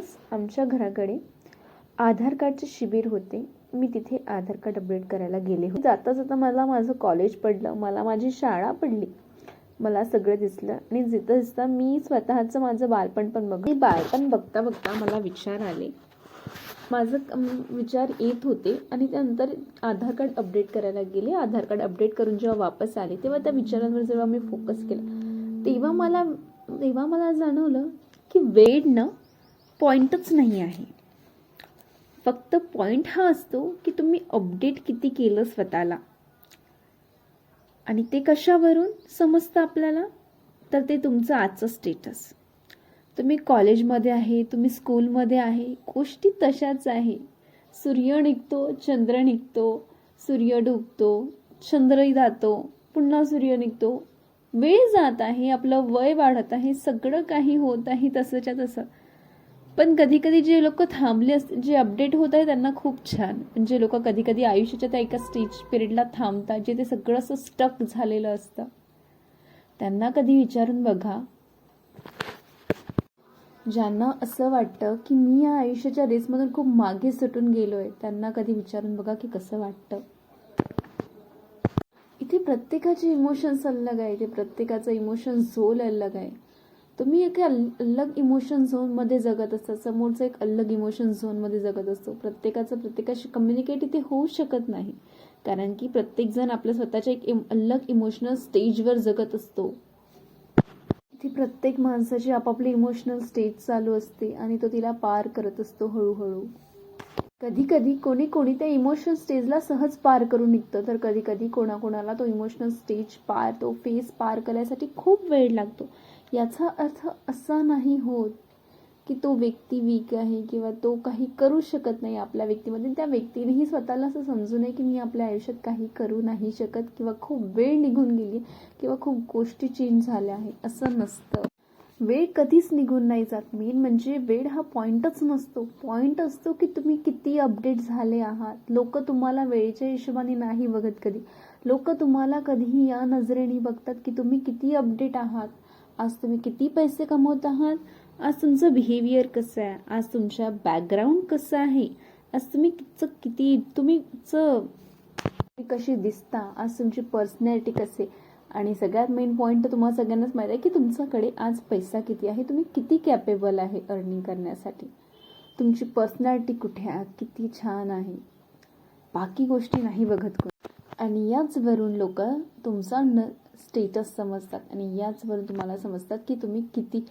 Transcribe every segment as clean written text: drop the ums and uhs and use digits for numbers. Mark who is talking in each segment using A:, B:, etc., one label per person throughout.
A: दिवस आमच्या घराकडे आधार कार्डचे शिबिर होते. मी तिथे आधार कार्ड अपडेट करायला गेले होते. जाता जाता मला माझं कॉलेज पडलं, मला माझी शाळा पडली, मला सगळं दिसलं आणि जिथं दिसता मी स्वतःचं माझं बालपण पण बघलं. बालपण बघता बघता मला विचार आले, विचार येत होते आणि त्यानंतर आधार कार्ड अपडेट करायला गेले. आधार कार्ड अपडेट करून जेव्हा वापस आले तेव्हा त्या विचारांवर जेव्हा मी फोकस केला तेव्हा मला जाणवलं की वेळ ना पॉईंटच नाही आहे. फक्त पॉईंट हा असतो की तुम्ही अपडेट किती केलं स्वतःला. आणि ते कशावरून समजतं आपल्याला, तर ते तुमचं आजचं स्टेटस. तुम्ही कॉलेजमध्ये आहे, तुम्ही स्कूलमध्ये आहे, गोष्टी तशाच आहे. सूर्य निघतो, चंद्र निघतो, सूर्य डुबतो, चंद्रही जातो, पुन्हा सूर्य निघतो, वेळ जात आहे, आपलं वय वाढत आहे, सगळं काही होत आहे तसंच्या तसं. पण कधी कधी जे लोक थांबले असते, जे अपडेट होत आहे त्यांना खूप छान. पण जे लोक कधी कधी आयुष्याच्या त्या एका स्टेज पिरियडला थांबतात, जे ते सगळं असं स्टक झालेलं असतं, त्यांना कधी विचारून बघा. ज्यांना असं वाटतं की मी या आयुष्याच्या रेसमधून खूप मागे सुटून गेलोय, त्यांना कधी विचारून बघा की कसं वाटतं. इथे प्रत्येकाचे इमोशन्स अलग आहे, इथे प्रत्येकाचं इमोशन झोन अलग आहे. तुम्ही एक अलग इमोशन झोनमध्ये जगत असता, समोरचं एक अलग इमोशन झोनमध्ये जगत असतो. प्रत्येकाचं प्रत्येकाशी कम्युनिकेट इथे होऊ शकत नाही, कारण की प्रत्येकजण आपल्या स्वतःच्या एक अलग इमोशनल स्टेजवर जगत असतो. इथे प्रत्येक माणसाची आपापली इमोशनल स्टेज चालू असते आणि तो तिला पार करत असतो हळूहळू. कधी कधी कोणी त्या इमोशनल स्टेजला सहज पार करून निघतं, तर कधी कधी कोणाकोणाला तो इमोशनल स्टेज पार, तो फेज पार करण्यासाठी खूप वेळ लागतो. याचा अर्थ असा नाही होत की तो व्यक्ती वीक आहे किंवा तो काही करू शकत नाही आपल्या व्यक्तीमध्ये. त्या व्यक्तीनेही स्वतःला असं समजू नये की मी आपल्या आयुष्यात काही करू नाही शकत किंवा खूप वेळ निघून गेली किंवा खूप गोष्टी चेंज झाल्या आहे, असं नसतं. वेळ कधीच निघून नाही जात. मेन म्हणजे वेळ हा पॉईंटच नसतो. पॉईंट असतो की तुम्ही किती अपडेट झाले आहात. लोक तुम्हाला वेळेच्या हिशोबाने नाही बघत. कधी लोक तुम्हाला कधीही या नजरेने बघतात की तुम्ही किती अपडेट आहात. आज तुम्ही किती पैसे कमवत आहात, आज तुमचं बिहेवियर कसं आहे, आज तुमच्या बॅकग्राऊंड कसं आहे, आज तुम्ही कशी दिसता, आज तुमची पर्सनॅलिटी कसे. आणि सगळ्यात मेन पॉईंट तर तुम्हाला सगळ्यांनाच माहिती आहे की तुमच्याकडे आज पैसा किती आहे, तुम्ही किती कॅपेबल आहे अर्निंग करण्यासाठी, तुमची पर्सनॅलिटी कुठे आहे, किती छान आहे. बाकी गोष्टी नाही बघत कोण. आणि याचवरून लोक तुमचा स्टेटस समजतात आणि याचवरून तुम्हाला समजतात की तुम्ही किती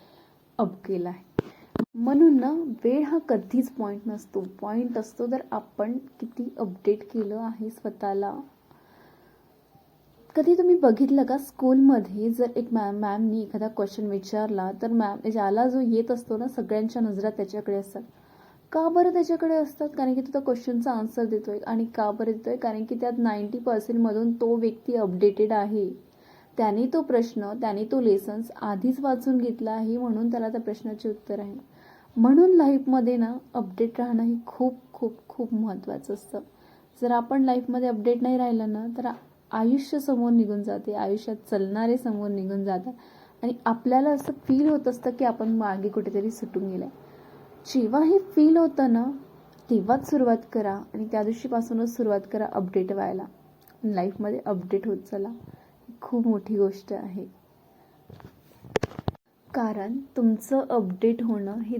A: अप केला आहे. म्हणून ना वेळ हा कधीच पॉईंट नसतो. पॉईंट असतो तर आपण किती अपडेट केलं आहे स्वतःला. कधी तुम्ही बघितलं का, स्कूलमध्ये जर एक मॅमनी एखादा क्वेश्चन विचारला तर मॅम ज्याला जो येत असतो ना, सगळ्यांच्या नजरा त्याच्याकडे असतात. का बरं त्याच्याकडे असतात? कारण की तो त्या क्वेश्चनचा आन्सर देतोय. आणि का बरं देतोय? कारण की त्यात 90% मधून तो व्यक्ती अपडेटेड आहे. त्याने तो प्रश्न, त्याने तो लेसन्स आधीच वाचून घेतला आहे, म्हणून त्याला त्या प्रश्नाचे उत्तर आहे. म्हणून लाईफमध्ये ना अपडेट राहणं हे खूप खूप खूप महत्त्वाचं असतं. जर आपण लाईफमध्ये अपडेट नाही राहिलं ना, तर आयुष्य समोर निघून जाते, आयुष्यात चालणारे समोर निघून जातात आणि आपल्याला असं फील होत असतं की आपण मागे कुठेतरी सुटून गेलं. जेव्हा हे फील होतं ना, तेव्हाच सुरुवात करा आणि त्या दिवशीपासूनच सुरुवात करा अपडेट व्हायला. लाईफमध्ये अपडेट होत चला, खूप मोठी गोष्ट आहे. कारण तुमचं अपडेट होणं हे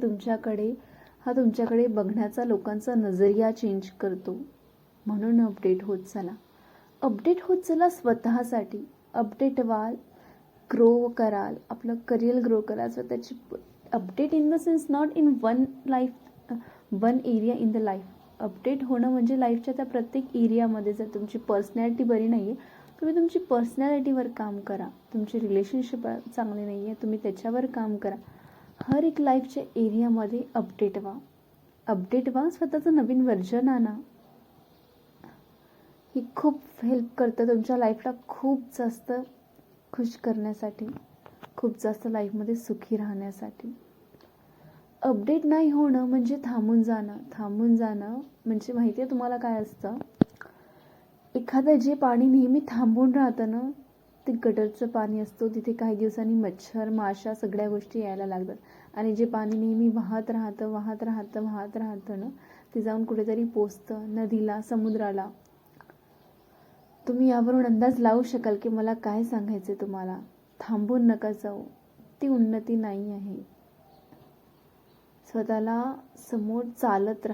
A: तुमच्याकडे बघण्याचा लोकांचा नजरिया चेंज करतो. म्हणून अपडेट होत चला. अपडेट होत चला स्वतःसाठी. अपडेट व्हाल, ग्रो कराल, आपलं करिअर ग्रो कराल स्वतःची. Update in the sense not in one area in the life. Update होणं म्हणजे लाईफच्या त्या प्रत्येक एरियामध्ये. जर तुमची पर्सनॅलिटी बरी नाही आहे, तुम्ही तुमची पर्सनॅलिटीवर काम करा. तुमची रिलेशनशिप चांगली नाही आहे, तुम्ही त्याच्यावर काम करा. हर एक लाईफच्या एरियामध्ये अपडेट व्हा. स्वतःचं नवीन व्हर्जन आणा. ही खूप हेल्प करतं तुमच्या लाईफला खूप जास्त खुश करण्यासाठी, खूप जास्त लाईफमध्ये सुखी राहण्यासाठी. अपडेट नाही होणं म्हणजे थांबून जाणं म्हणजे माहिती आहे तुम्हाला काय असतं? एखादं जे पाणी नेहमी थांबून राहतं ना, ते गटरचं पाणी असतं. तिथे काही दिवसांनी मच्छर, माशा सगळ्या गोष्टी यायला लागतात. आणि जे पाणी नेहमी वाहत राहतं ना, ते जाऊन कुठेतरी पोचतं, नदीला, समुद्राला. तुम्ही यावरून अंदाज लावू शकाल की मला काय सांगायचं तुम्हाला. थांबून नका जाऊ, ती उन्नती नाही आहे. स्वतःला समोर चालत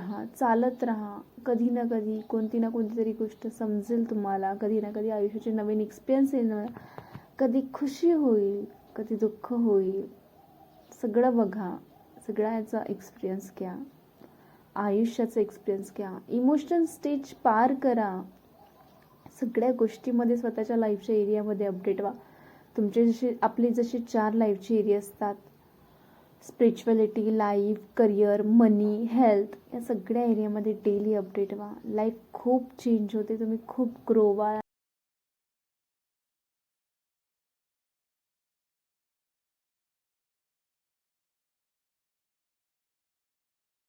A: राहा. कधी ना कधी कोणती ना कोणती तरी गोष्ट समजेल तुम्हाला. कधी ना कधी आयुष्याचे नवीन एक्सपिरियन्स येईल. कधी खुशी होईल, कधी दुःख होईल. सगळं बघा, सगळा याचा एक्सपिरियन्स घ्या, आयुष्याचा एक्सपिरियन्स घ्या. इमोशनल स्टेज पार करा. सगळ्या गोष्टीमध्ये स्वतःच्या लाईफच्या एरियामध्ये अपडेट व्हा. आपले जसे 4 लाईफचे एरिया असतात, स्पिरिच्युअलिटी, लाईफ, करिअर, मनी, हेल्थ, या सगळ्या एरियामध्ये डेली अपडेट व्हा. लाईफ खूप चेंज होते, तुम्ही खूप ग्रो व्हा.